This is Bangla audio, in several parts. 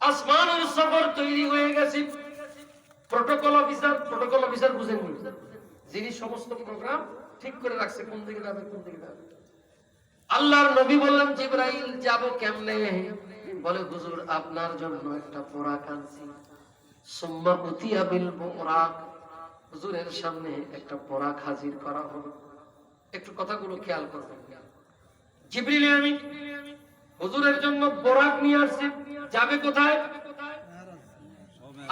আসমানের সফর তৈরি হয়ে গেছে। প্রটোকল অফিসার বুঝেননি, যিনি সমস্ত প্রোগ্রাম ঠিক করে রাখছে কোন দিকে যাবে কোন দিকে যাবে। আল্লাহর নবী বললেন, জিবরাইল যাব কেমনে? বলে, হুজুর আপনার জন্য একটা পোরাক আনছি। সুম্মা উতিয়া বিল বুরাক, হুজুরের সামনে একটা পোরাক হাজির করা হলো। একটু কথাগুলো খেয়াল করবেন। জিবরিল আমিন হুজুরের জন্য বোরাক নিয়ে আসছে। যাবে কোথায়?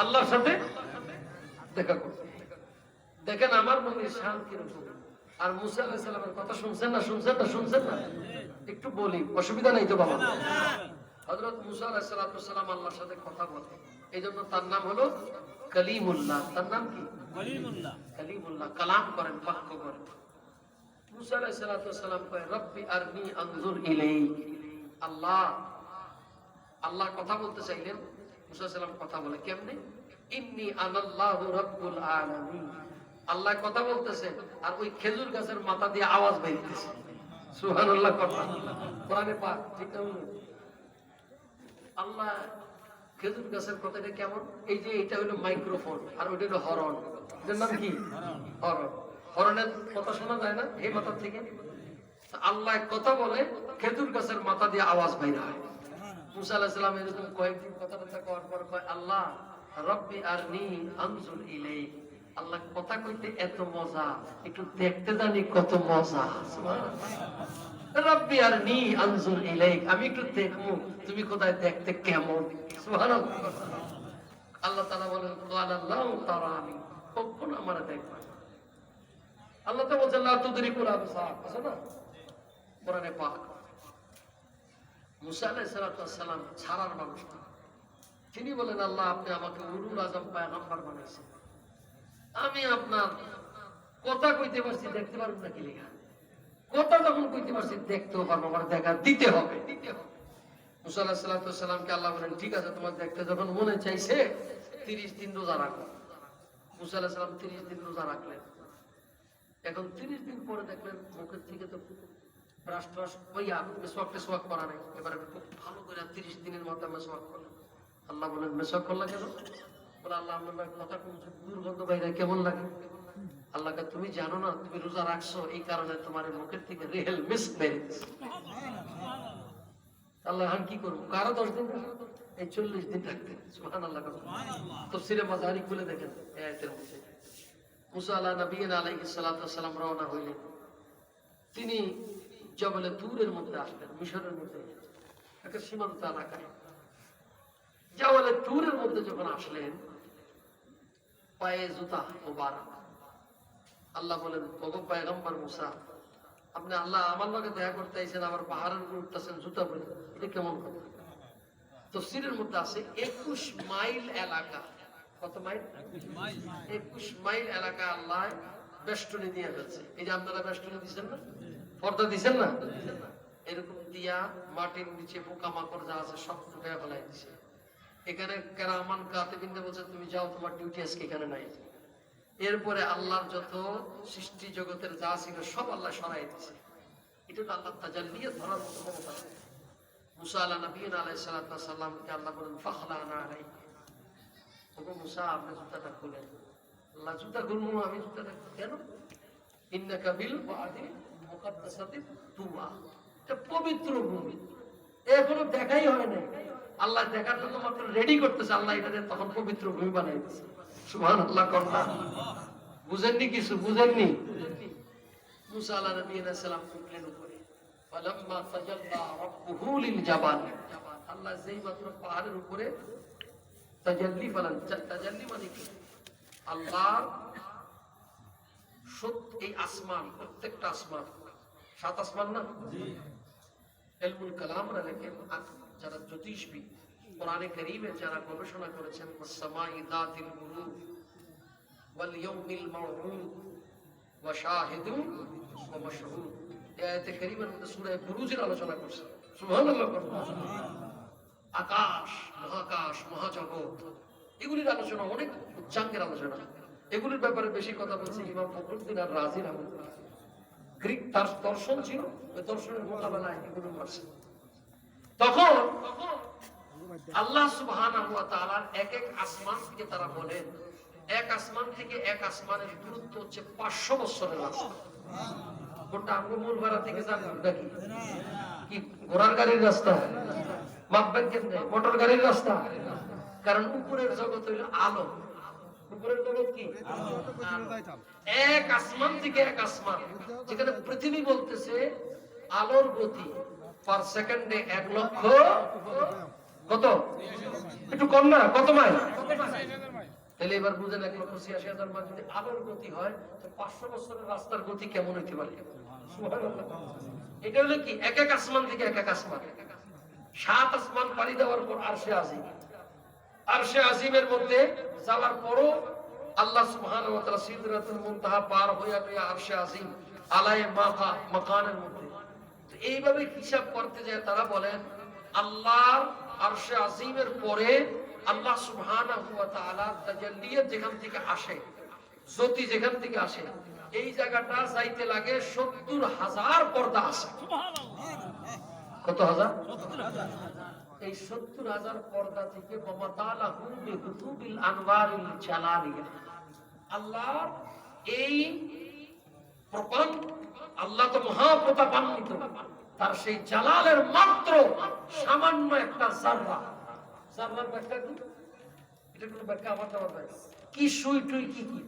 আল্লাহর সাথে দেখা করতে। দেখেন আমার মনের শান কিরকম। আর মুসা আলাইহিস সালামের কথা শুনছেন না? একটু বলি, অসুবিধা নাই তো বাবা? হযরত মুসা আলাইহিস সালাম আল্লাহর সাথে কথা বলে, এইজন্য তার নাম হলো কালিমুল্লাহ। তার নাম কি? কালিমুল্লাহ। কালাম করেন, বাক্য করেন। মুসা আলাইহিস সালাম কয়, রব্বি আরনি আনজুর ইলাইক। আল্লাহ কথা বলতে চাইলেন, মুসা সালাম কথা বলে কেমনে? ইন্নী আনাল্লাহু রাব্বুল আলামিন। আল্লাহ কথা বলতেছে আর ওই খেজুর গাছের মাথা দিয়ে আওয়াজ বের হইতেছে। সুবহানাল্লাহ। কথা কোরআনে পাক, ঠিক না? আল্লাহ খেজুর গাছের কথাটা কেমন? এই যে এটা হলো মাইক্রোফোন আর ওইটা হলো হরন। এটার নাম কি? হরন। হরনের কথা শোনা যায় না এই মাথা থেকে? আল্লাহ কথা বলে, খেজুর গাছের মাথা দিয়ে আওয়াজ বাইর হয়। মুসা আলাইহিস সালাম এরকম কয়েকদিন কথা কওয়ার পর কয়, আল্লাহ রব্বি আরনি আনজুর ইলাইক। আল্লাহ কথা কইতে এত মজা, একটু দেখতে জানি কত মজা। সুবহানাল্লাহ। রব্বি আরনি আনজুর ইলাইক, আমি একটু দেখবো তুমি কোথায়, দেখতে কেমন। সুবহানাল্লাহ। আল্লাহ তাআলা বলেন, ক্বালাল্লাহু তারানি, কখন আমারে দেখবা। আল্লাহ তো বলেন লা তুদরিকুল আবসার, আছে না কোরআনে পাক। মুসা আলাইহিস সালাম ছাড়ার মানুষ, তিনি বলেন, আল্লাহ আপনি আমাকে উলুল আজম পয়গম্বর বানাইছেন, আমি আপনার কথা কইতে পারছি, দেখতে পারবো না কি লেখা? কথা যখন কইতে পারছি দেখতেও পারবো, আমার দেখা দিতে হবে। মুসা আলাইহিস সালামকে আল্লাহ বলেন, ঠিক আছে, তোমার দেখতে যখন মনে চাইছে 30 দিন রোজা রাখো। মুসা আলাইহিস সালাম 30 দিন রোজা রাখলেন। এখন 30 দিন পরে দেখলেন মুখের থেকে তো ব্রাশ ট্রাশ হইয়া মেসওয়াক করা নাই। এবারে খুব ভালো করে 30 দিনের মাথায় মেসওয়াক করলেন। আল্লাহ বলেন, মেসওয়াক করলা কেন? বলে, আল্লাহ আপনার কথা দুর্গন্ধ বাইরে কেমন লাগে। আল্লাহকে, তুমি জানো না তুমি রোজা রাখছো, এই কারণে তোমার মুখের থেকে রেহেল মিস বেরিয়েছে। আল্লাহ এখন কি করবো? কারো 10 দিন, এই 40 দিন রাখতে। সুবহানাল্লাহ। তাফসীরে মাজারি খুলে দেখেন এই আয়াতের মধ্যে মুসা আলাইহিস সালাম রওনা হইলেন। তিনি জবলে তুরের মধ্যে আসলেন, মিশরের মধ্যে একটা সীমান্ত এলাকায়। জবলে তুরের মধ্যে যখন আসলেন, পায়ে জুতা মোবারক। আল্লাহ বলেন, ওগো পয়গম্বর মুসা, আপনি আল্লাহ আমার লগে দেখা করতে আইছেন, আবার পাহাড়ের উপর উঠতেছেন জুতা পরে, এটা কেমন কথা? তাফসীরের মধ্যে আছে 21 মাইল এলাকা। কত মাইল? 21 মাইল এলাকা আল্লাহ বেষ্টনী দিয়ে ফেলছে। এই যে আপনারা বেষ্টনী দিচ্ছেন না, পর্দা দিচ্ছেন না, এরকম দিয়া মাটির নিচে পোকামাকড় যা আছে সব ঢুকাইয়া ফেলাই দিছে। এখানে কেরামান কাতিবিনরা বলছে, তুমি যাও, তোমার ডিউটি আজকে এখানে নাই। এরপরে আল্লাহর যত সৃষ্টি জগতের যা ছিল সব আল্লাহ সরাই দিছে। এটা তো আল্লাহ তাজাল্লিয়াত ধরার মতো ক্ষমতা। মুসা আলাইহিস সালামকে আল্লাহ বলেন, ফাখলানা আলাইহি, ওগো মুসা আপনি জুতাটা খুলেন। আল্লাহ, জুতা খুলবো? আমি জুতাটা কেন? ইন্নাকা বিল ওয়াদি মুকাদ্দাসাতি তুয়া, এটা পবিত্র ভূমি, এখনো দেখাই হয় না। আল্লাহ দেখার জন্য মাত্র রেডি করতেছে, আল্লাহ এটাকে তখন পবিত্র ভূমি বানাই দিচ্ছে। সুবহানাল্লাহ। কথা বুঝেননি? কিছু বুঝেননি? মুসা আলাইহিস সালাম উঠলেন উপরে। ফালাম্মা তাজাল্লা রাব্বুহু লিল জাবাল, আল্লাহ যেই মাত্র পাহাড়ের উপরে তাজাল্লি ফেলেন। তাজাল্লি মানে কি? আল্লাহ এই আসমান, প্রত্যেকটা আসমান, 7 আসমান না? ইলমুল কালামরা লেখেন, যারা জ্যোতিষবিদ, কোরআনে কারীমে যারা গবেষণা করেছেন, ওয়াস-সামাই যাতিল বুরুজ ওয়াল ইয়াউমিল মাউউদ ওয়া শাহিদুন ওয়া মাশহুদ, এই আয়াতে কারীমের মধ্যে সূরা বুরুজের আলোচনা করছে। সুবহানাল্লাহ। আকাশ, মহাকাশ, মহাজগৎ, এগুলির আলোচনা অনেক উচ্চাঙ্গের আলোচনা। এগুলির ব্যাপারে বেশি কথা বলছে ইমাম ফখরুদ্দিন আর রাজি রাহমাতুল্লাহ। গ্রিক তার দর্শন ছিল, ওই দর্শনের মোকাবেলায় এগুলো মারছে। তখন আল্লাহ সুবহানাহু ওয়া তাআলার এক এক আসমান থেকে তারা বলেন, এক আসমান থেকে এক আসমানের দূরত্ব হচ্ছে 500 বছরের রাস্তা। কোনটা আমরা মূল ভাড়া থেকে যাবেন নাকি কি ঘোড়ার গাড়ির রাস্তা? মাপবেন কেমনে? মোটর গাড়ির রাস্তা? কারণ উপরের জগৎ হইল আলো। উপরের জগৎ কি? এক আসমান থেকে এক আসমান, যেখানে পৃথিবী বলতেছে আলোর গতি পার সেকেন্ডে 1 লক্ষ কত একটু কম না, কত মাইল? তাহলে এবার বুঝেন 1,86,000 মাইল যদি আলোর গতি হয়, তো 500 বছরের রাস্তার গতি কেমন হইতে পারে? এটা হলো কি এক এক আসমান থেকে এক এক আসমান। 7 আসমান পাড়ি দেওয়ার পর আরশে আজিম, আরশে আজিমের মধ্যে যাওয়ার পরও আল্লাহ সুবহানাহু ওয়া তাআলা সিদরাতুল মুনতাহা পার হইয়া আরশে আজিম আলায়ে মাকানের মধ্যে। তো এইভাবে হিসাব করতে যায় তারা বলেন আল্লাহর আরশে আজিমের পরে আল্লাহ সুবহানাহু ওয়া তাআলা তাজাল্লিয়াত যেখান থেকে আসে, জ্যোতি যেখান থেকে আসে, এই জায়গাটা যাইতে লাগে 70,000 পর্দা আছে। কত হাজার? এই 70,000 পর্দা থেকে ওয়ামাতালাহু বিহুতুবিল আনওয়ারিল জালালিয়া, আল্লাহ এই প্রপঞ্চ, আল্লাহ তো মহাপ্রতাপান্বিত, তার সেই জালালের মাত্র সামান্য একটা জাররা। জাররার ব্যাখ্যা কি? এটা কোনো ব্যাখ্যা আমার দেওয়া যায় কি? সুই টুই কি কি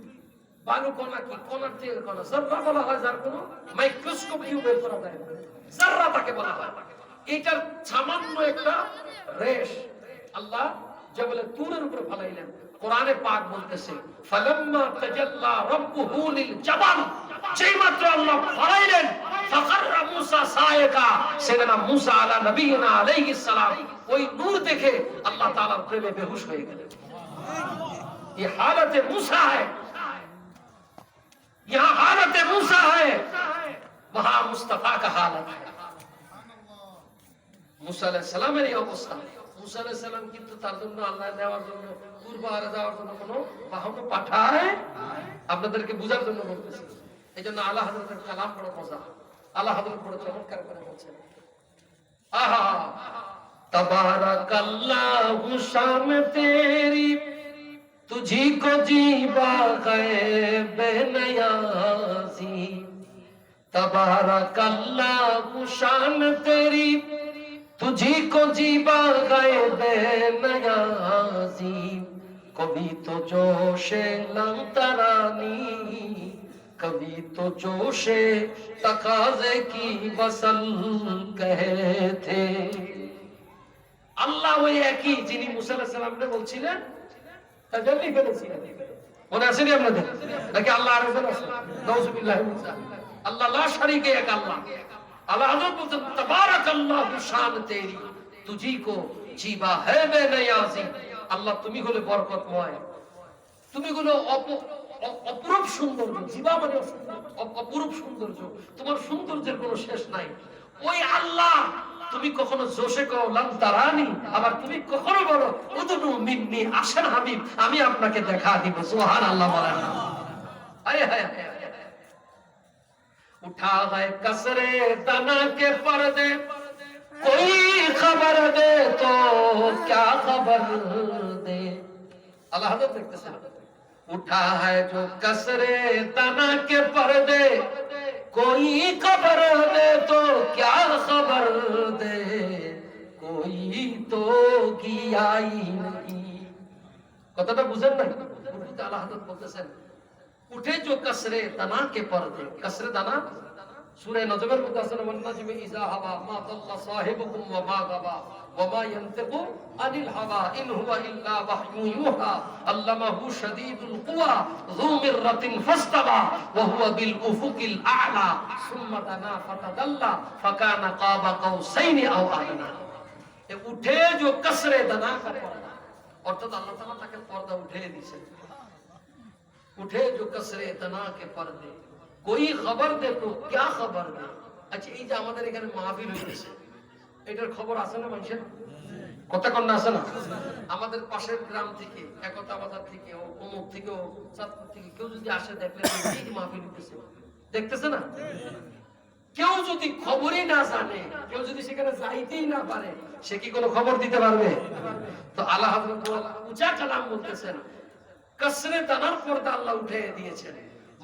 বালু কণা কি, কণার থেকে কণা জাররা বলা হয়, যার কোনো মাইক্রোস্কোপ দিয়ে বের করা যায় না, জাররা তাকে বলা হয়। এটার সামান্য একটা রেশ আল্লাহ জবলে তুরের উপরে ফলাইলেন। কোরআনে পাক বলতেছে ফালাম্মা তাজাল্লা রাব্বুহু লিল জাবাল, যেই মাত্র আল্লাহ ফলাইলেন ফাকাররা মুসা সায়েকা, সেখানে মুসা আলা নবিয়িনা আলাইহিস সালাম ওই নূর দেখে আল্লাহ তাআলার প্রেমে বেহুশ হয়ে গেলেন। ये हालत मूसा है, यहाँ हालत मूसा है, वहां मुस्तफा का हालत है। মুসা আলাইহিস সালামের এই অবস্থা। মুসা আলাইহিস সালাম কিন্তু তার জন্য আল্লাহ নেওয়ার জন্য পূর্বারে যাওয়ার জন্য কোনো বাহন পাঠায়, আপনাদেরকে বোঝার জন্য বলতেছি। এইজন্য আল্লাহ হযরতের কালাম বড় মজা, আল্লাহ হযরত বড় চমৎকার করে বলছেন, আহা তবারাকাল্লাহু শাম তেরি तुझी को जीवा गए बेनियाज़ी, तबारकल्लाहु शान तेरी तुझी को जीवा गए बेनियाज़ी, कभी तो जोशे लंतरानी कभी तो जोशे तकाज़े की बसल कहे थे। আল্লাহ ওই একই যিনি মুসা আলাইহিস সালামকে বলছিলেন তাজাল্লি ফেলেছিলেন, মনে আছে নি আপনাদের? নাকি আল্লাহ আরেকজন আছে? নাউযুবিল্লাহ মিন যালিক। আল্লাহ লা শারীকা এক আল্লাহ। আল্লাহ হযরত বলছেন তাবারাকাল্লাহু শান তেরি তুঝি কো জীবা হে বেনিয়াজি, আল্লাহ তুমি হলে বরকতময়, তুমি হলে অপরূপ সৌন্দর্য, জীবা মানে অপরূপ সৌন্দর্য, তোমার সৌন্দর্যের কোনো শেষ নাই। ওই আল্লাহ তুমি কখনো জোশে কও লাম তারানি, আবার তুমি কখনো বলো উদনু মিন্নি, আসেন হাবিব আমি আপনাকে দেখা দিব। সুবহানাল্লাহ বলেন না? আয় হায় হায়, উঠা है कसरे तना के पर्दे, कोई खबर दे तो क्या खबर दे। আল্লাহ হাজরত দেখতেছেন, उठा है जो कसरे तना के पर्दे, कोई खबर दे तो क्या खबर दे, कोई तो किया ही नहीं। কথাটা বুঝেন নাই? আল্লাহ হযরত বলতেছেন উঠে जो कसरे तना के पर्दे, कसरे दाना সূরা নজমের মধ্যে আছে, ওয়ান নাজমি ইযা হাওয়া মা দাল্লা সাহিবুকুম ওয়া মা গাবা ওয়া মা ইয়ানতিকু আনিল হাওয়া ইন হুয়া ইল্লা ওয়াহয়ু ইউহা আল্লামাহু শাদীদুল কুওয়া যু মিররাতিন ফাসতাওয়া ওয়া হুয়া বিল উফুকিল আ'লা সুম্মা দানা ফাতাদাল্লা ফাকানা কাবা কাউসাইনি আও আদনা। এ উঠে जो कसरे दाना का पर्दा, অর্থাৎ আল্লাহ তাআলা তাকে পর্দা উঠিয়ে দিয়েছেন। উঠে जो कसरे दाना के पर्दे, कोई खबर दे तो क्या खबर दे। আচ্ছা এই যে আমাদের এখানে মাহফিল হইতেছে, এটার খবর আছে না মানুষের? কথা কোন আছে না? আমাদের পাশের গ্রাম থেকে, একতা বাজার থেকে, অমুক থেকে, চাঁদপুর থেকে কেউ যদি আসে দেখলে এই মাহফিল হইতেছে, দেখতেছে না? কেউ যদি খবরই না জানে, কেউ যদি সেখানে যাইতেই না পারে, সে কি কোনো খবর দিতে পারবে? তো আল্লাহ হযরত উঁচা কালাম বলতেছেন, কসরে দানার পর্দা আল্লাহ উঠে দিয়েছেন,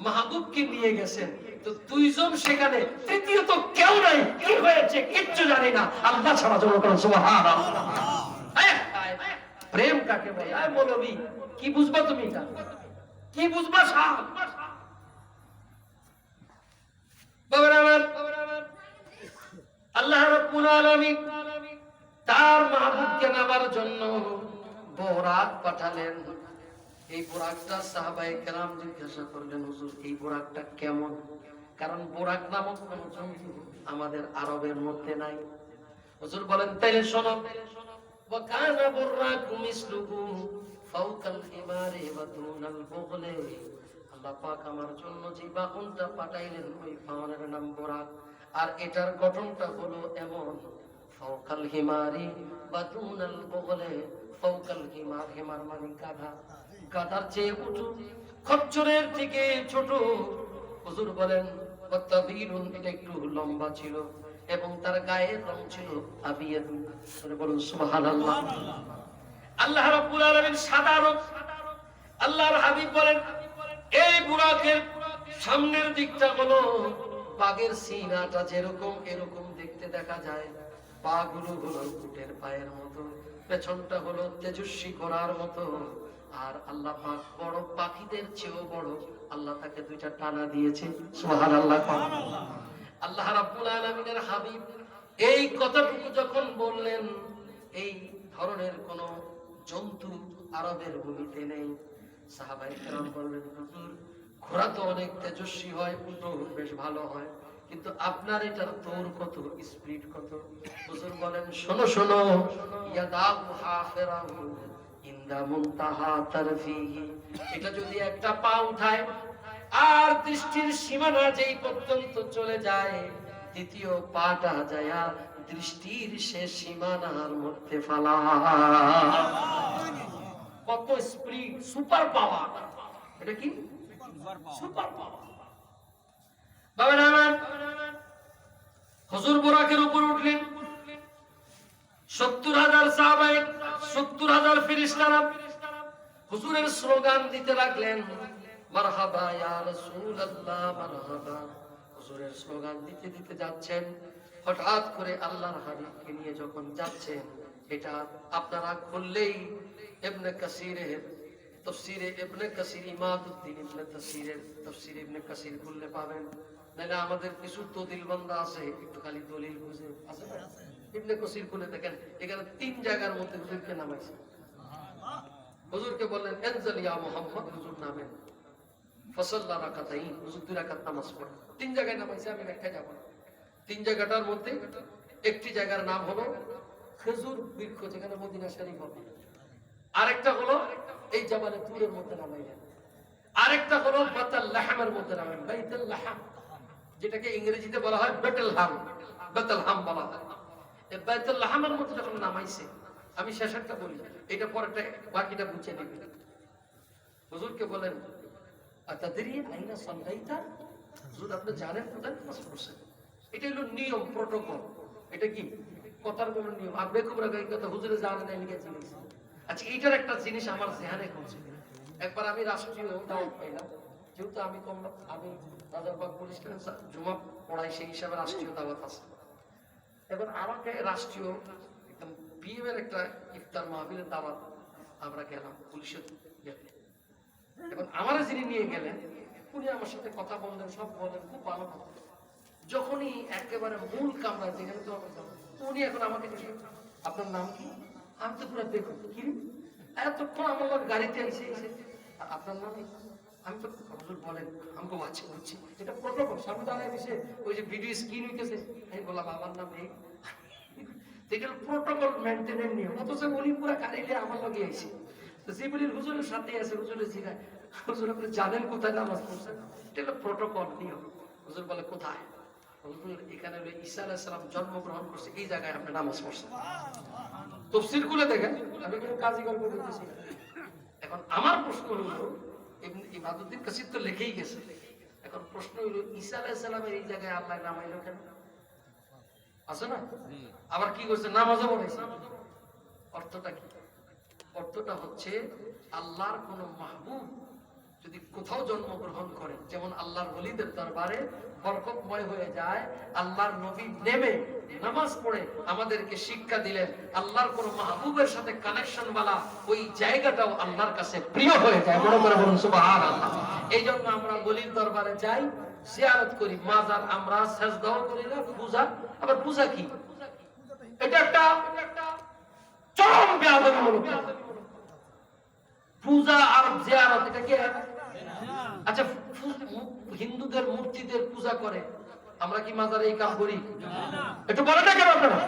মাহবুবকে নিয়ে গেছেন, তো দুইজন সেখানে, তৃতীয়ত কেউ নাই, কি হয়েছে কিচ্ছু জানি না, আল্লাহ ছাড়া। জোরে বলুন সুবহানাল্লাহ। প্রেম কাকে বলে? আয় মৌলবী, কি বুঝবা তুমি? এটা কি বুঝবা? সাপ আল্লাহ রাব্বুল আলামিন তার মাহবুবকে নেবার জন্য বোরাক পাঠালেন। এই বোরাকটা সাহাবায়ে কেরাম জিজ্ঞাসা করলেন, হুজুর এই বোরাকটা কেমন? কারণ বোরাক নামক কোন জন্তু আমাদের আরবের মধ্যে নাই। হুজুর বলেন, তাইলে শোনো। ওয়া কানা বুরাকু মিসলুহু ফাওকাল হিমারি ওয়া দুনাল বুগলি। আল্লাহ পাক আমার জন্য যে বাহনটা পাঠাইলেন, ওই বাহনের নাম বোরাক, আর এটার গঠনটা হলো এমন, ফাওকাল হিমারি ওয়া দুনাল বুগলি। ফাওকাল হিমার, হিমার মানে গাধা, গাধার চেয়ে উঁচু, খচ্চরের থেকে ছোট। হুজুর বলেন ওয়াতাবিরুন, এটা একটু লম্বা ছিল, এবং তার গায়ের রং ছিল আবিয়াদ। বলুন সুবহানাল্লাহ। আল্লাহ রাব্বুল আলামিন সাদা রং। আল্লাহর হাবিব বলেন, এই বুরাকের সামনের দিকটা হলো বাঘের সিনাটা যেরকম এরকম দেখতে দেখা যায়, পাগুলো হলো উটের পায়ের মতো, পেছনটা হলো তেজস্বী ঘোড়ার মতো। আর আল্লাহ পাক বড় পাখিদের চেয়েও বড়, আল্লাহ তাকে দুইটা টানা দিয়েছে। সুবহানাল্লাহ। আল্লাহ রাব্বুল আলামিনের হাবিব এই কথাটুকু যখন বললেন, এই ধরনের কোন জন্তু আরবের ভূমিতে নেই। সাহাবায়ে কেরাম বললেন, হুজুর ঘোড়া তো অনেক তেজস্বী হয়, উটও বেশ ভালো হয়, কিন্তু আপনার এটার দৌড় কত, স্পিড কত? হুজুর বলেন, শোনো শোনো, ইয়াদাহু হাফিরাহু ইনদা মুনতাহা তারফিহি। এটা যদি একটা পা উঠায় আর দৃষ্টির সীমানা যেই পর্যন্ত চলে যায়, দ্বিতীয় পাটা যায় দৃষ্টির শেষ সীমানার মধ্যে ফালা। কত স্পিড, সুপার পাওয়ার! এটা কি সুপার পাওয়ার? বাবা আমার হুজুর বুরাকের উপর উঠলেন, 70,000 সাহাবায়ে, 70,000 ফেরেশতারা হুজুরের স্লোগান দিতে লাগলেন, মারহাবা ইয়া রাসূলুল্লাহ মারহাবা। হুজুরের স্লোগান দিতে দিতে যাচ্ছেন, হঠাৎ করে আল্লাহর হাবিবকে নিয়ে যখন যাচ্ছেন, এটা আপনারা খুললেই ইবনে কাসিরের তাফসীরে, ইবনে কাসির, ইমাদউদ্দিন ইবনে কাসিরের তাফসীর ইবনে কাসির খুললে পাবেন। নাহলে আমাদের কিছু দলিল বান্দা আছে, একটু খালি দলিল বুঝে আছে না, ইবনে কাসির খুলে দেখেন, এখানে 3 জায়গার মধ্যে হুজুরকে নামাইছে। হুজুরকে বললেন, আনজাল ইয়া মুহাম্মদ, হুজুর নামেন, ফাসাল্লা রাকাতাইন, হুজুর 2 রাকাত নামাজ পড়ে। 3 জায়গায় নামাইছে, আমি ব্যাখ্যা যাব না। 3 জায়গাটার মধ্যে একটি জায়গার নাম হলো খেজুর বৃক্ষ, যেখানে মদিনা শরীফ হবে। আরেকটা হলো এই জাবালে তুরের মধ্যে নামাইলেন। আরেকটা হলো বাতাল লাহামের মধ্যে নামাইলেন, বাইতুল লাহাম, যেটাকে ইংরেজিতে বলা হয় বেটেল হাম, বেতেল হাম বলা হয়। এই বাইতুল লাহামের মধ্যে যখন নামাইছে, আমি শেষেরটা বলি, এটা পরেরটা বাকিটা বুঝে নেবেন। হুজুরকে বলেন, আতাদরি আইনা সাল্লাইতা, হুজুর আপনি জানেন কোথায় নামাজ পড়ছেন? এটা হলো নিয়ম, প্রটোকল। এটা কি কথার কোনো নিয়ম? আর বেকুবরা গাই কথা হুজুরে জানেন না, লিখে দিয়েছে। আচ্ছা, এইটার একটা জিনিস আমার জেহানে করছে। একবার আমি রাষ্ট্রীয় দাওয়াত পাইলাম, যেহেতু আমি রাজারবাগ পুলিশ জুমা পড়াই, সেই হিসাবে রাষ্ট্রীয় দাওয়াত আছে। এবার আমাকে রাষ্ট্রীয় একদম বিএম এর একটা ইফতার মাহফিলের দাওয়াত আমরা গেলাম পুলিশের ইয়েতে। এবং আমার যিনি নিয়ে গেলেন, উনি আমার সাথে কথা বললেন, সব বলেন, খুব ভালো কথা। যখনই একেবারে মূল কামরা যেখানে তো উনি এখন আমাকে আপনার নাম কি? আমি তো পুরো দেখুন কি এতক্ষণ আমার লোক গাড়িতে এসে আপনার নাম, আমি তো হুজুর বলেন, আমি তো আচ্ছা বুঝছি, এটা প্রটোকল। সামনে দাঁড়ায় এসে ওই যে ভিডিও স্ক্রিন হইতেছে, আমি বললাম আমার নাম এই, এটা প্রটোকল মেনটেনের নিয়ম। অথচ উনি পুরো গাড়িতে আমার লগে এসে জিবরিল হুজুরের সাথে আছে, হুজুরের জিগায়, হুজুর আপনি জানেন কোথায় নামাজ পড়ছেন? এটা হলো প্রটোকল নিয়ম। হুজুর বলে, কোথায়? হুজুর এখানে হলো ঈসা আলাইহিস সালাম জন্মগ্রহণ করছে, এই জায়গায় আপনি নামাজ পড়ছেন। তাফসীর খুলে দেখেন, আমি কোনো কাজী গল্প বলতেছি না। এখন আমার প্রশ্ন হলো, ইমাদউদ্দিন কাসির তো লিখেই গেছে, এখন এখন প্রশ্ন হইল ঈসা আলাইহিস সালামের এই জায়গায় আল্লাহ নামাইলো কেন? আছে না? আবার কি করছে? নামাজও পড়াইছে। অর্থটা কি? অর্থটা হচ্ছে আল্লাহর কোন মাহবুব যদি কোথাও জন্মগ্রহণ করেন, যেমন আল্লাহর ওলিদের দরবারে বরকতময় হয়ে যায়, আল্লাহর নবী নেমে নামাজ পড়ে আমাদেরকে শিক্ষা দিলেন, আল্লাহর কোন মাহবুবের সাথে কানেকশন वाला ওই জায়গাটাও আল্লাহর কাছে প্রিয় হয়ে যায়। মনে করে বলুন সুবহানাল্লাহ। এই জন্য আমরা ওলির দরবারে যাই, জিয়ারত করি, মাজার আমরা সাজদাও করি না, পূজা। আবার পূজা কি? এটা একটা চরম বেয়াদবিমূলক। পূজা আর জিয়ারত এটা কি? আচ্ছা, হিন্দুদের মূর্তিদের পূজা করে, আমরা কি মাজারে এই কাম করি? একটু বলে না কেন আপনারা?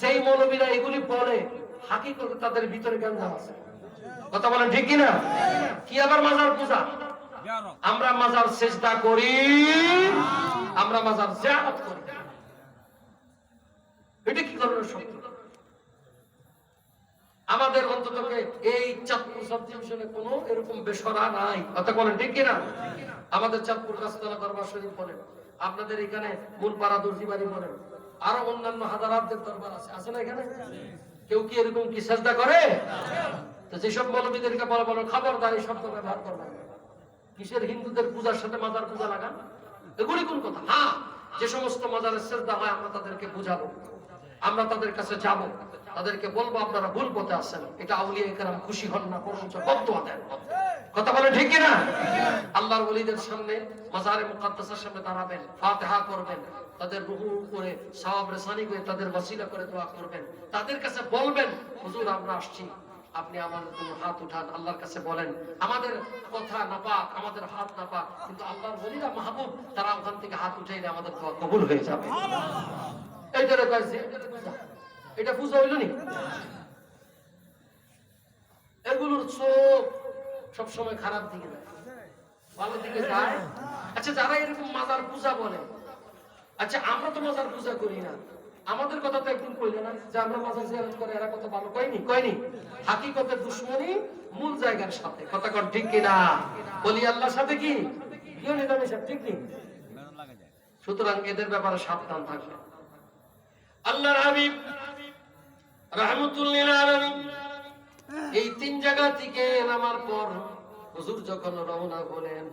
সেই মৌলবীরা এগুলি বলে, হাকিকতে তাদের ভিতরে জ্ঞান আছে। কথা বলেন ঠিক কিনা? কি আবার মাজার পূজা? আমরা মাজার সিজদা করি, আমরা মাজার জিয়ারত করি। এটা কি ধরনের শব্দ? আমাদের অন্ততকে এই চাঁদপুর সাব ডিভিশনে কোনো এরকম বেসরা নাই। কথা বলেন ঠিক কিনা? আমাদের চাঁদপুর গাছতলা দরবার শরীফ বলেন, আপনাদের এখানে মূলপাড়া দর্জিবাড়ি বলেন, আরো অন্যান্য হাজারাতদের দরবার আছে, আছে না এখানে? কেউ কি এরকম কি সাজদা করে? তো যেসব মৌলবীদেরকে বলা বলো খবরদার এই শব্দ ব্যবহার করবেন। কিসের হিন্দুদের পূজার সাথে মাজার পূজা লাগান? এগুলি কোন কথা? হ্যাঁ, যে সমস্ত মাজারের সাজদা হয় আমরা তাদেরকে বুঝাবো, আমরা তাদের কাছে যাব, তাদেরকে বলবো আপনারা ভুল পথে আছেন। এটা আউলিয়া কেরাম খুশি হন না, বরঞ্চ বদদুয়া দেন। কথা বলে ঠিক কিনা? আল্লাহর ওলিদের সামনে মাজারে মুকাদ্দাসের সামনে দাঁড়াবেন, ফাতিহা করবেন, তাদের রুহু করে সওয়াব রেসানি করে তাদের ওসিলা করে দোয়া করবেন, তাদের কাছে বলবেন হুজুর আমরা আসছি, আপনি আমাদের জন্য হাত উঠান, আল্লাহর কাছে বলেন। আমাদের কথা নাপাক, আমাদের হাত নাপাক, কিন্তু আল্লাহর ওলিরা মাহবুব, তারা ওখান থেকে হাত উঠাইলে আমাদের দোয়া কবুল হয়ে যাবে। এইটারে কইছে এটা পূজা হইল নি? এগুলোর চোখ সবসময় খারাপ দিকে যায়, ভালো দিকে যায়। আচ্ছা, যারা এরকম মাজার পূজা বলে, আচ্ছা আমরা তো মাজার পূজা করি না, আমাদের কথা তো একদিন কইলে না যে আমরা মাজার জিয়ারত করে, এরা কত ভালো কয়নি? কয়নি? হাকিকতের দুশমনী মূল জায়গার সাথে। কথা কন ঠিক কিনা? বলি আল্লাহর সাথে কি ঠিক নেই। সুতরাং এদের ব্যাপারে সাবধান থাকবে। আল্লাহর হাবিব রাহমাতুল লিল আলামিন এই তিন জায়গা থেকে নামার পর হুজুর যখন রওনা হলেন,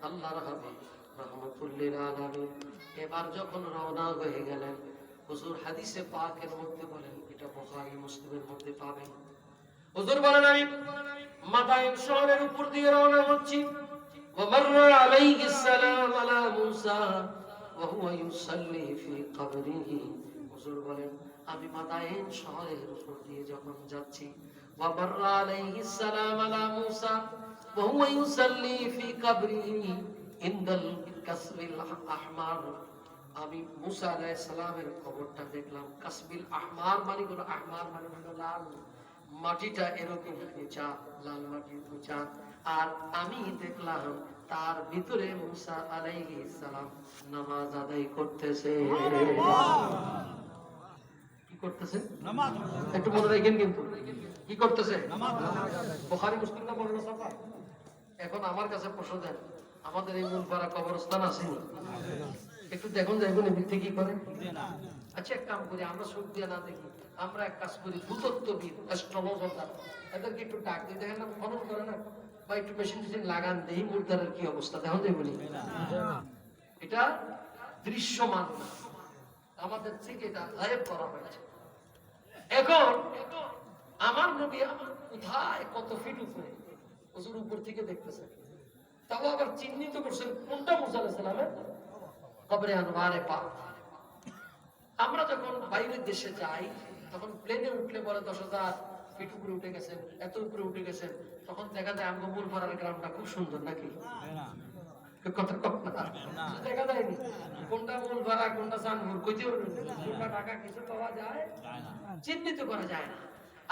আল্লাহর হাবিব রাহমাতুল লিল আলামিন এবার যখন রওনা হয়ে গেলেন, হুজুর হাদিসে পাকের মধ্যে বলেন, এটা বুখারী মুসলিমের মধ্যে পাবেন, হুজুর বলেন আমি মাদায়েন শহরের উপর দিয়ে রওনা হচ্ছি, ওয়া মাররা আলাইহিস সালাম আলা মুসা ওয়া হুয়া ইউসাল্লি ফি কবরিহি। হুজুর বলেন আমি মাদায়েন শহরের উপর দিয়ে যখন যাচ্ছি, ওয়া মাররা আলাইহিস সালাম আলা মুসা ওয়া হুয়া ইউসাল্লি ফি কবরিহি ইনদাল কাসবিল আহমার। আমি মুসা আলাইহিস সালামের কবরটা দেখলাম। কাসবিল আহমার মানে হলো, আহমার মানে হলো লাল, মাটিটা এরকম উঁচা, লাল মাটি উঁচা। আর আমি দেখলাম তার ভিতরে মুসা আলাইহিস সালাম নামাজ আদায় করতেছে। কি করতেছে? নামাজ। একটু মনে রাখেন কিন্তু, কি করতেছে? নামাজ। বুখারী মুসলিম না বলেন সাফা। এখন আমার কাছে প্রশ্ন দেন, আমাদের এই মূলপাড়া কবরস্থান আছে না? একটু দেখুন যাইবো না মিথ্যে কি করে? আচ্ছা এক কাম করি, আমরা চোখ দিয়ে না দেখি, আমরা এক কাজ করি, ভূতত্ত্ববিদ অ্যাস্ট্রোলজার এদেরকে একটু ডাক দিই, দেখেন না খনন করে না, বা একটু মেশিন টেশিন লাগান, দেই মুর্দারের কি অবস্থা দেখুন যাইবো না। এটা দৃশ্যমান না, আমাদের থেকে এটা গায়েব করা হয়েছে। এখন আমার নবী কোথায় কত ফিট উপরে, হুজুর উপর থেকে দেখতেছে, তাও আবার চিহ্নিত করছেন কোনটা মুসা আলাইহিস সালামের কবরে আনওয়ারে পাক। আমরা যখন বাইরের দেশে যাই তখন প্লেনে উঠলে পরে 10,000 ফিট উপরে উঠে গেছেন, এত উপরে উঠে গেছেন, তখন দেখা যায় আমগো মূলপাড়ার গ্রামটা খুব সুন্দর, নাকি? কথা দেখা যায়নি কোনটা মূলপাড়া কোনটা চাঁদপুর, কোনটা ঢাকা কিছু পাওয়া যায়, চিহ্নিত করা যায় না।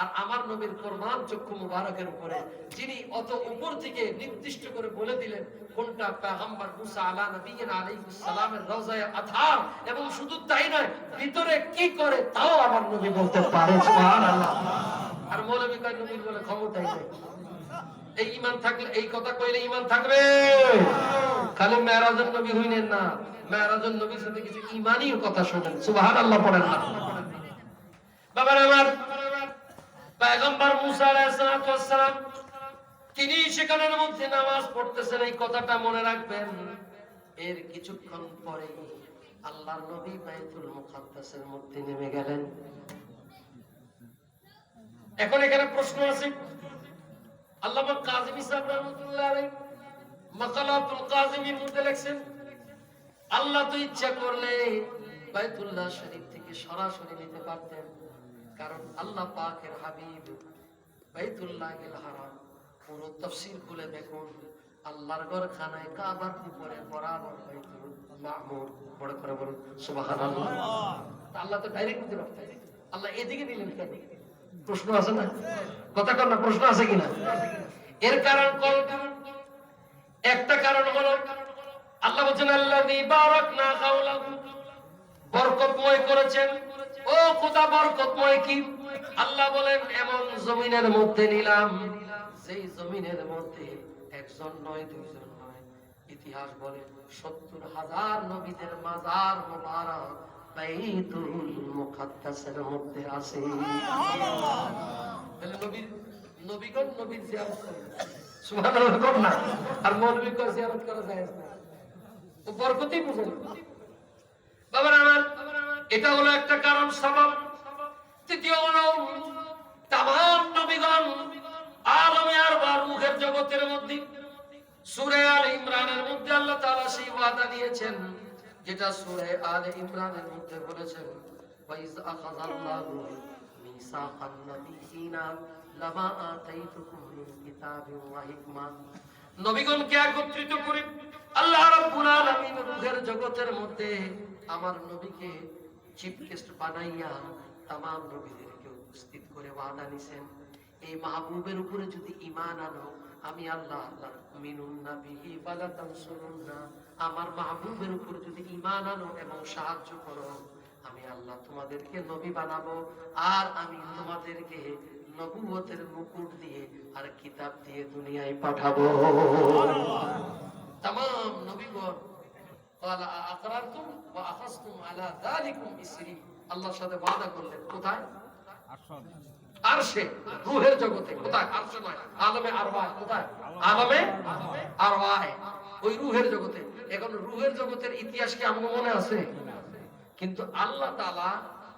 আর আমার নবীর কোরবান চক্ষু মুবারকের উপরে যিনি অত উপর থেকে নির্দিষ্ট করে বলে দিলেন কোনটা পয়গম্বর মুসা আলাইহিস সালামের রওজায়ে আতহার, এবং শুধু তাই নয় ভিতরে কি করে তাও আমার নবী বলতে পারে। সুবহানাল্লাহ। আর মৌলভী কয় নবীর বলে ক্ষমতাই নেই। এই ঈমান থাকলে এই কথা কইলে ঈমান থাকবে। খালি মেরাজের নবী হইলেন না, মেরাজের নবীর সাথে কিছু ঈমানি কথা শুনেন, সুবহানাল্লাহ পড়েন না। বাবার আমার পয়গম্বর মুসা আলাইহিস সালাম তিনি সেখানের মধ্যে নামাজ পড়তেছেন, এই কথাটা মনে রাখবেন। এর কিছুক্ষণ পরে আল্লাহর নবী বাইতুল মুকাদ্দাসের মধ্যে নেমে গেলেন। এখন এখানে প্রশ্ন আছে, আল্লামা কাযিমি সাহেব রাহমাতুল্লাহ আলাইহি মাকালাতুল কাযিমির মধ্যে লিখছেন, আল্লাহ তো ইচ্ছা করলে বাইতুল্লাহ শরীফ থেকে সরাসরি নিতে পারতেন, কারণ আল্লাহ পাকের হাবিব বাইতুল্লাহিল হারাম পুরো তাফসীর খুলে দেখুন, আল্লাহর ঘর খানায় কাবার উপরে বরাবর বাইতুল মামুর, বড় করে বলুন সুবহানাল্লাহ। আল্লাহ তো ডাইরেক্ট দিতে পারতেন, আল্লাহ এদিকে দিলেন কেন? প্রশ্ন আছে না, কথা কর না, প্রশ্ন আছে কিনা? এর কারণ কোন? একটা কারণ হলো আল্লাহ বলেন আল্লাযী বারাকনা হাওলাহু, বরকতময় করেছেন। ও খোদা বরকতময় কি? আল্লাহ বলেন এমন জমিনের মধ্যে নিলাম যেই জমিনের মধ্যে একজন নয় দুইজন নয়, ইতিহাস বলে ৭০,০০০ নবীদের মাজার মুবারক বাইতুল মুকাদ্দাসের মধ্যে আছে। তাহলে নবীগণ নবীর জিয়ারত করে, সুবহানাল্লাহ কর না, আর মৌলবীকে জিয়ারত করা যায় না, ও বরকতই বুঝেন। বাবা আমার এটা হলো একটা কারণ, সবাব। তৃতীয় হলো তামাম নবীগণ আলমে আরওয়াহ রূহের জগতের মধ্যে সূরা আলে ইমরানের মধ্যে আল্লাহ তাআলা সেই ওয়াদা দিয়েছেন, যেটা সূরা আলে ইমরানের মধ্যে বলেছেন, ওয়াইজ আখাযাল্লাহু মিসাকান নাবিয়িনা লামা আতাইতুকুম মিন কিতাবিন ওয়া হিকমা। নবীগণকে একত্রিত করে আল্লাহ রাব্বুল আলামিন রূহের জগতের মধ্যে আমার নবীকে চিফ গেস্ট বানাইয়া তামাম নবীদেরকে উপস্থিত করে ওয়াদা নিছেন, এই মাহবুবের উপরে যদি ঈমান আনো, আমি আল্লাহ মিনুন নাবিহি ফালা তানসুরুন্না, আমার মাহবুবের উপর যদি ঈমান আনো এবং সাহায্য করো, আমি আল্লাহ তোমাদেরকে নবী বানাবো, আর আমি তোমাদেরকে নবুয়তের মুকুট দিয়ে আর কিতাব দিয়ে দুনিয়ায় পাঠাবো। তামাম নবীগণ ক্বালা আকরারতুম ওয়া আখাযতুম আলা যালিকুম ইসরি, আল্লাহর সাথে ওয়াদা করলেন। কোথায়? আরশে, রূহের জগতে। কোথায়? আরশে নয়, আলমে আরওয়াহ। কোথায়? আলমে আরওয়াহ, ওই রূহের জগতে। এখন রূহের জগতের ইতিহাস কি আমার মনে আছে? কিন্তু আল্লাহ তাআলা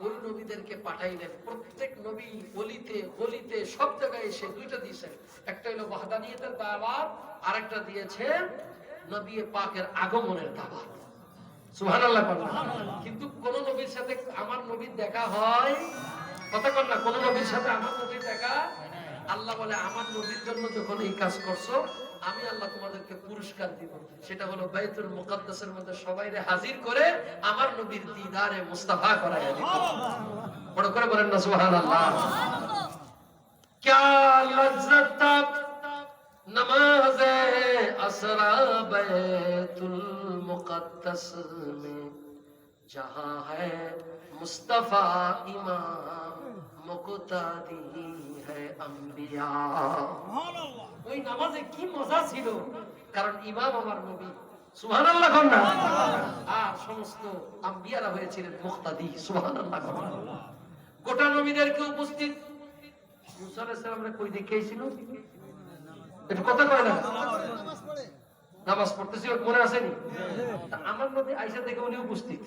ওই নবীদেরকে পাঠাইলেন। প্রত্যেক নবী অলিতে গলিতে সব জায়গায় এসে দুইটা দিয়েছেন, একটা হলো ওয়াহদানিয়তের দাওয়াত, আরেকটা দিয়েছেন নবী পাকের আগমনের দাওয়াত। সুবহানাল্লাহ। কিন্তু কোন নবীর সাথে আমার নবীর দেখা হয়? কথা কর না, কোন নবীর সাথে আমার নবীর দেখা? আল্লাহ বলে আমার নবীর জন্য যখন এই কাজ করছো, আমি আল্লাহ তোমাদেরকে পুরস্কার দিব, সেটা হলো বাইতুল মুকাদ্দাসের মধ্যে সবাইরে হাজির করে আমার নবীর দিদারে মুস্তাফা করায়া দিব। বড় করে বলেন না সুবহানাল্লাহ। क्या लज्जत नमाज़े असरा बैतुल मुक़द्दस में जहाँ है मुस्तफा इमाम मुक़तादी है अंबिया। ওই নামাজে কি মজা ছিল, কারণ ইমাম আমার নবী, সুবহানাল্লাহ কোন না, আর সমস্ত আম্বিয়ারা হয়েছিলেন মুক্তাদি, সুবহানাল্লাহ কোন না। গোটা নবীদেরকে উপস্থিত মুসা আলাইহিস সালামরে কই দেখাইছিল? এটা কথা কয় না, নামাজ পড়তেছিল, মনে আছে নি? আমার নবী আয়েশা দেখে উনি উপস্থিত,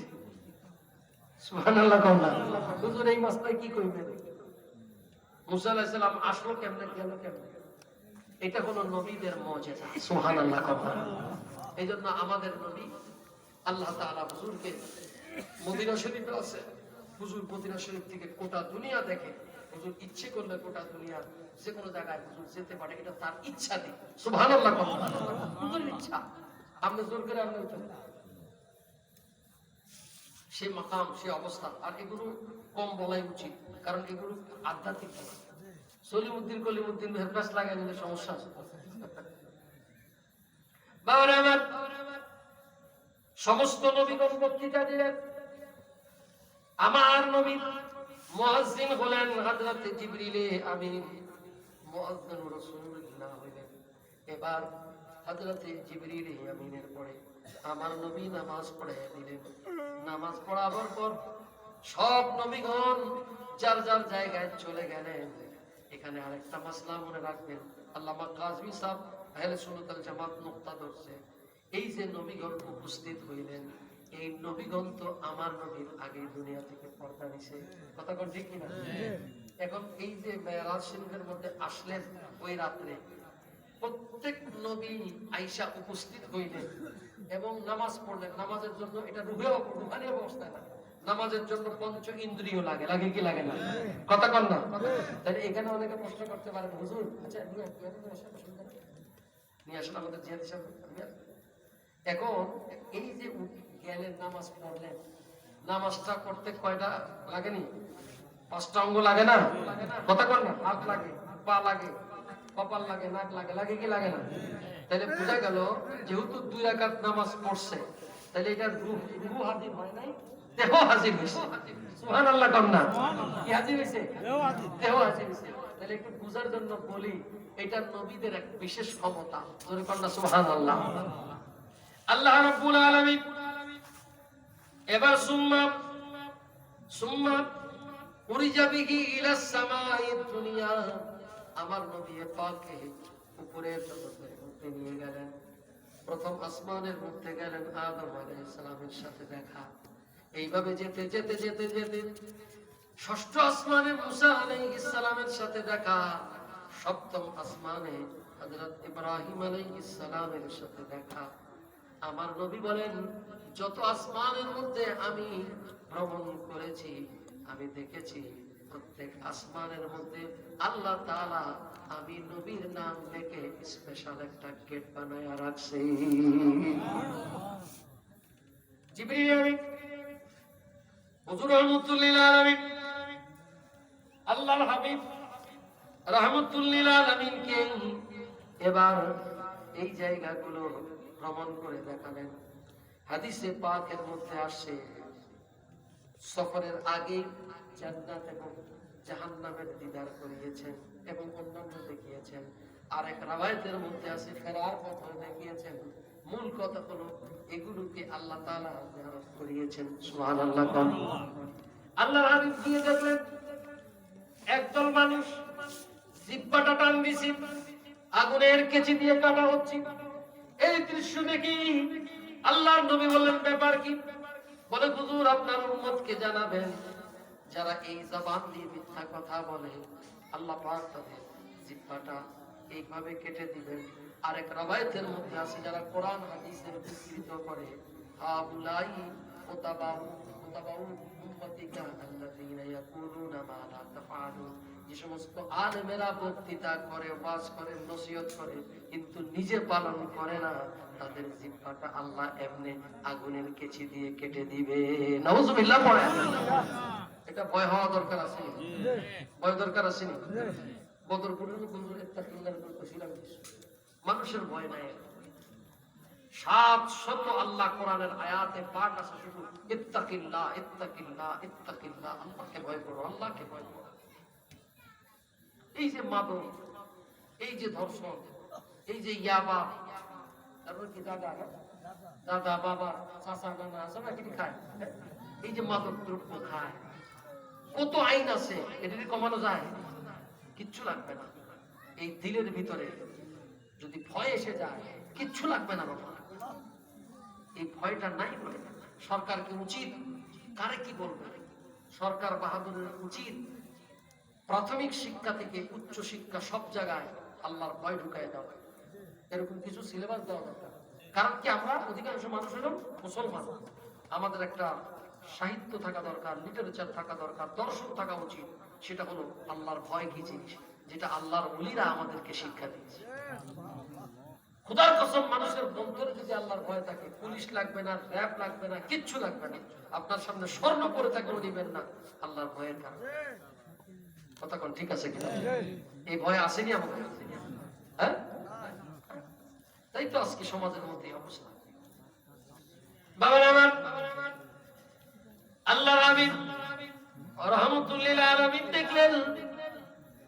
সুবহানাল্লাহ কোন না। হুজুর এই মাসলায় কি কইবেন? মুসা আলাইহিস সালাম আসলো কেমনে, গেল কেমনে? এটা হলো নবীদের মুজিজা, সুবহানাল্লাহ কোন না। এইজন্য আমাদের নবী আল্লাহ তাআলা হুজুরকে মদিনা শরীফে আছে, হুজুর মদিনা শরীফ থেকে গোটা দুনিয়া দেখে, হুজুর ইচ্ছে করলে গোটা দুনিয়া যে কোনো জায়গায় হুজুর যেতে পারে, এটা তার ইচ্ছা নেই, সুবহানাল্লাহ কোন না। হুজুরের ইচ্ছা, আপনি জোর করে আপনি উঠেন, সে মাকাম, সে অবস্থা। আর এগুলো কম বলাই উচিত, কারণ এগুলো আধ্যাত্মিক। সলিমউদ্দিন কলিমউদ্দিন হেরপাস লাগাই নিলে সমস্যা আছে। বাবারে আমার, সমস্ত নবীগণ বক্তৃতা দিলেন। আমার নবী মুয়াজ্জিন হলেন হযরত জিবরিল আমিন, মুআজ্জিন রাসূলুল্লাহ হইলেন। এবার হযরতে জিবরিল আমিনের পরে আমার নবী নামাজ পড়াইয়া দিলেন। নামাজ পড়াবার পর সব নবীগণ যার যার জায়গায় চলে গেলেন। এখানে আরেকটা মাসলা মনে রাখবেন, আল্লামা কাজী সাহেব আহলে সুন্নাত ওয়াল জামাত নুকতা ধরছে। এই যে নবীগণ উপস্থিত হইলেন, এই নবীগণ তো আমার নবীর আগে দুনিয়া থেকে পর্দা নিছে। কথা কোন ঠিক কিনা? এখন এই যে মেরাজ শরীফের মধ্যে আসলেন ওই রাত্রে, প্রত্যেক নবী আয়েশা উপস্থিত হইলেন এবং নামাজ পড়লেন। নামাজের জন্য এটা রুহানি অবস্থায় না, নামাজের জন্য পঞ্চ ইন্দ্রিয় লাগে, লাগে কি লাগে না? কথা কন না? তাহলে এখানে অনেকে প্রশ্ন করতে পারেন, হুজুর আচ্ছা নিয়ে আসেন আমাদের জিহাদ হিসাবে। এখন এই যে গেলেন নামাজ পড়লেন, নামাজটা করতে কয়টা লাগেনি? 5টা অঙ্গ লাগে না? কথা কন না? হাত লাগে, পা লাগে, কপাল লাগে, নাক লাগে, লাগে কি লাগে না? তাহলে বোঝা গেল যেহেতু 2 রাকাত নামাজ পড়ছে, তাহলে এটা রূহ হাজির হয় নাই, দেহ হাজির হয়েছে। সুবহানাল্লাহ কম না? কি হাজির হয়েছে? দেহ হাজির হয়েছে। তাহলে একটু বুঝার জন্য বলি, এটা নবীদের এক বিশেষ ক্ষমতা। জোরে কন্না সুবহানাল্লাহ। আল্লাহ রাব্বুল আলামিন এবার সুম্মা উরিজা বিহি ইলাস সামাইদ দুনিয়া, আমার নবী পাককে উপরের জগতের মধ্যে নিয়ে গেলেন। প্রথম আসমানের মধ্যে গেলেন, আদম আলাইহিস সালামের সাথে দেখা। এইভাবে যেতে যেতে যেতে যেতে 6ষ্ঠ আসমানে মুসা আলাইহিস সালামের সাথে দেখা। 7ম আসমানে হযরত ইব্রাহিম আলাইহিস সালামের সাথে দেখা। আমার নবী বলেন, যত আসমানের মধ্যে আমি ভ্রমণ করেছি, আমি দেখেছি প্রত্যেক আসমানের মধ্যে আল্লাহ তাআলা আমি নবীর নাম লিখে স্পেশাল একটা গেট বানায় রাখছে। জিবরিল আমিন হুজুর রাহমাতুল লিল আলামিন আল্লাহর হাবিব রাহমাতুল লিল আলামিনকে এবার এই জায়গাগুলো ভ্রমণ করে দেখালেন। হাদিসে পাকের মধ্যে আসে, সফরের আগে জান্নাত এবং জাহান্নামের দিদার করিয়েছেন এবং অন্যান্য দেখিয়েছেন। আরেক রাওয়ায়াতের মধ্যে আছে ফেরার পথ দেখিয়েছেন। মূল কথা হলো এগুলোকে আল্লাহ তাআলা জিয়ারত করিয়েছেন। সুবহানাল্লাহ। আল্লাহর হাবিব দিয়ে দেখলেন একদল মানুষ জিহ্বাটা টান দিছে, আগুনের কেচি দিয়ে কাটা হচ্ছে। এই দৃশ্য দেখি আল্লাহর নবী বললেন, ব্যাপার কি? বলে, হুজুর আপনার উম্মতকে জানাবেন, যারা এই জবান দিয়ে মিথ্যা কথা বলে আল্লাহ পাক তাদের জিহ্বাটা এইভাবে কেটে দিবেন। আরেক রাওয়ায়াতের মধ্যে আছে, যারা কোরআন হাদিসের বিকৃত করে, হাউলাই ওতাবাউ উম্মতিকা আল্লাযীনা ইয়াকুলুনা মা লা তাফআলুন, যে সমস্ত আলেমেরা বক্তৃতা করে, ওয়াজ করে, নসিহত করে কিন্তু নিজে পালন করে না, তাদের জিহ্বাটা আল্লাহ এমনি আগুনের কেচি দিয়ে কেটে দিবে। নাউজুবিল্লাহ পড়ে। এটা ভয় হওয়া দরকার আছে, ভয় দরকার আছে নি? বদরপুরের হুজুর ইত্তাকিল্লাহর উপর কইছিলাম, মানুষের ভয় নাই। 700 আল্লাহ কোরআনের আয়াতে পাক আছে শুধু ইত্তাকিল্লাহ ইত্তাকিল্লাহ ইত্তাকিল্লাহ, আল্লাহকে ভয় করো, আল্লাহকে ভয় করো। এই যে মাদক, এই যে ধর্ষণ, এই যে ইয়াবা, তারপর কি দাদা বাবা চাচা নানা আছে না কি খায়, এই যে মাদক দ্রব্য খায়, কত আইন আছে, এটা কমানো যায়? কিচ্ছু লাগবে না। এই দিলের ভিতরে যদি ভয় এসে যায়, কিচ্ছু লাগবে না বাবা। এই ভয়টা নাই বলে সরকারকে উচিত, কারে কি বলবে, সরকার বাহাদুরের উচিত প্রাথমিক শিক্ষা থেকে উচ্চ শিক্ষা সব জায়গায় আল্লাহর ভয় ঢুকায় দেওয়া। এরকম কিছু সিলেবাস দেওয়া দরকার। কারণ কি, আমরা অধিকাংশ মানুষ হলাম মুসলমান, আমাদের একটা সাহিত্য থাকা দরকার, লিটারেচার থাকা দরকার, দর্শন থাকা উচিত। সেটা হলো আল্লাহর ভয় কি জিনিস, যেটা আল্লাহর ওলিরা আমাদেরকে শিক্ষা দিয়েছে। খোদার কসম, মানুষের অন্তরে যদি আল্লাহর ভয় থাকে, পুলিশ লাগবে না, র‍্যাব লাগবে না, কিচ্ছু লাগবে না। আপনার সামনে স্বর্ণ পরে থাকলেও দিবেন না, আল্লাহর ভয়ের কারণে। কথা কোন ঠিক আছে কিনা? এই ভয় আসেনি আমাদের, হ্যাঁ? তাই তো আজকে সমাজের মধ্যে অবস্থা। বাবার আমার আল্লাহর হাবিব রাহমাতুল লিল আলামিন দেখলেন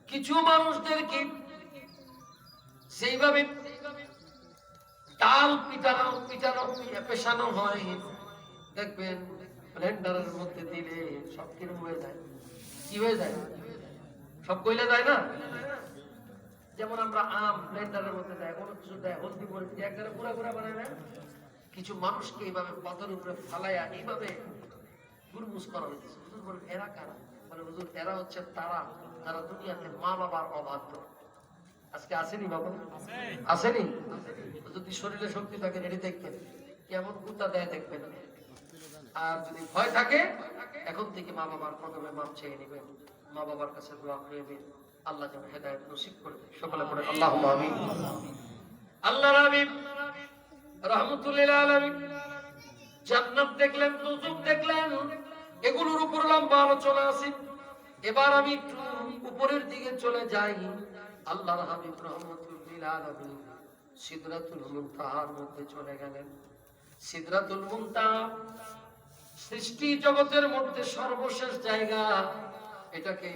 কিছু মানুষদেরকে সেইভাবে ডাল পিটানো পিটানো পেশানো হয়, দেখবেন ব্লেন্ডারের মধ্যে দিলে সব কিরম হয়ে যায়। কি হয়ে যায়? সব কইলে যায় না। যেমন আমরা আম ব্লেন্ডারের মধ্যে দেয়, কোনো কিছু দেয়, হলদি মরিচ দিয়ে একবারে গুঁড়া গুঁড়া বানায় না। কিছু মানুষকে এইভাবে পাথরের উপরে ফালাইয়া এইভাবে গুরমুজ করা হয়েছে। হুজুর বলেন এরা কারা? বলে হুজুর এরা হচ্ছে তারা যারা দুনিয়াতে মা বাবার অবাধ্য। আজকে আসেনি বাবা? আসেনি? যদি শরীরে শক্তি থাকে রেডি দেখবেন কেমন কুত্তা দেয় দেখবেন। আর যদি ভয় থাকে এখন থেকে মা বাবার কদমে মাপ চেয়ে নেবেন, মা বাবার কাছে দোয়া করবেন, আল্লাহ যেন হেদায়েত নসিব করে দেয়। সকলে পড়ে আল্লাহুম্মা আমিন। আল্লাহর হাবিব রাহমাতুল লিল আলামিন জান্নাত দেখলেন, দুজক দেখলেন, এগুলোর উপর লম্বা আলোচনা আছে। এবার আমি একটু উপরের দিকে চলে যাই। আল্লাহর হাবিব রাহমাতুল লিল আলামিন সিদরাতুল মুনতাহার মধ্যে চলে গেলেন। সিদরাতুল মুনতাহা সৃষ্টি জগতের মধ্যে সর্বশেষ জায়গা। এটাকে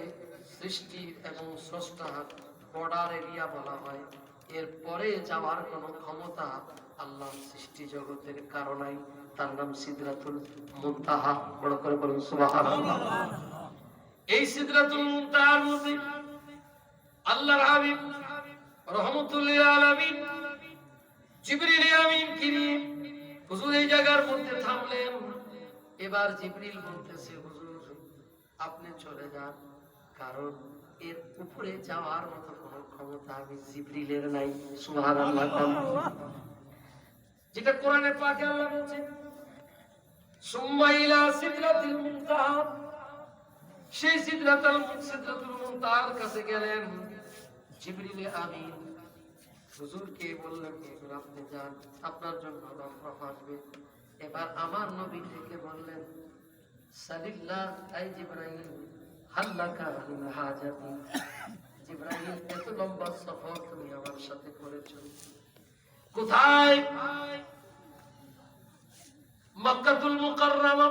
সৃষ্টি এবং স্রষ্টার বর্ডার এরিয়া বলা হয়। এরপরে যাওয়ার কোনো ক্ষমতা আল্লাহ সৃষ্টি জগতের কারণে, তার নাম সিদরাতুল মুনতাহা। বড় করে বলুন সুবহানাল্লাহ। এই সিদরাতুল মুনতাহার মধ্যে আল্লাহর হাবিব রাহমাতুল লিল আলামিন জিবরিল আমিন কি নিয়ে হুজুর এই জায়গার মধ্যে থামলেন। এবার জিবরিল বলতেছে হুজুর আপনি চলে যান, কারণ এর উপরে যাওয়ার মতো কোনো ক্ষমতা আমি জিবরিলের নাই। সুবহানাল্লাহ। যেটা কোরআনে পাকে আল্লাহ বলেছেন সুম্মা ইলা সিদরাতিল মুনতাহা, সেই সিদরাতুল মুনতাহার কাছে গেলেন জিবরিল আমিন। হুজুরকে বললেন এবার আপনি যান, আপনার জন্য রহমত আসবে। এবার আমার নবী থেকে বললেন সালিল্লাহ আই জিবরাইল হাল্লাকা মিন হাজাতি। জিবরাইল এত লম্বা সফর তুমি আমার সাথে করেছো কোথায়? মক্কাতুল মুকাররমা